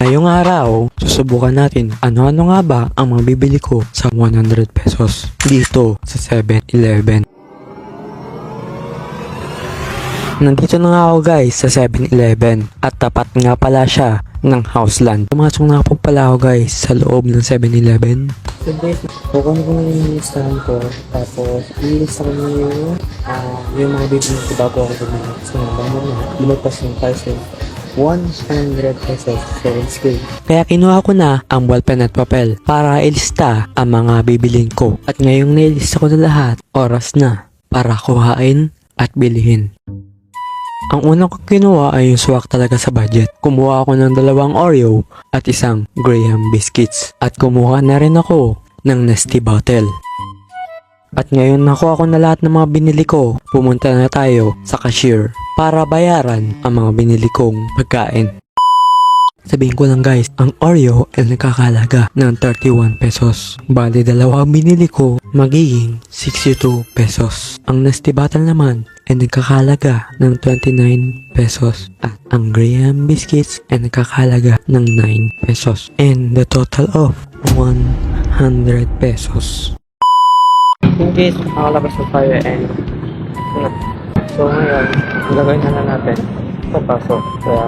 Ngayong araw, susubukan natin ano-ano nga ba ang mabibili ko sa 100 pesos dito sa 7-Eleven. Nandito na nga ako guys sa 7-Eleven at tapat nga pala siya ng Houseland. Pumasok na po pala ako guys sa loob ng 7-Eleven. So guys, kukunin ko na yung listahan ko tapos ilista ko na yung mga bibili ko bago ako bumili. So lumagpas yung parcel. 100 pesos so it's good. Kaya kinuha ko na ang ballpen at papel para ilista ang mga bibilin ko. At ngayong nailista ko na lahat, oras na para kuhain at bilihin. Ang unang ko kinuha ay yung swak talaga sa budget. Kumuha ako ng 2 Oreo at isang Graham biscuits. At kumuha na rin ako ng Nestea bottle. At ngayon nakuha ko na lahat ng mga binili ko. Pumunta na tayo sa cashier para bayaran ang mga binili kong pagkain. Sabihin ko lang guys, ang Oreo ay nakakalaga ng 31 pesos. Bali 2 ang binili ko, magiging 62 pesos. Ang Nestea bottle naman ay nagkakalaga ng 29 pesos. At ang Graham biscuits ay nagkakalaga ng 9 pesos. And the total of 100 pesos. In case makalabas ng fire and so ngayon, gagawin na lang natin papasok. Kaya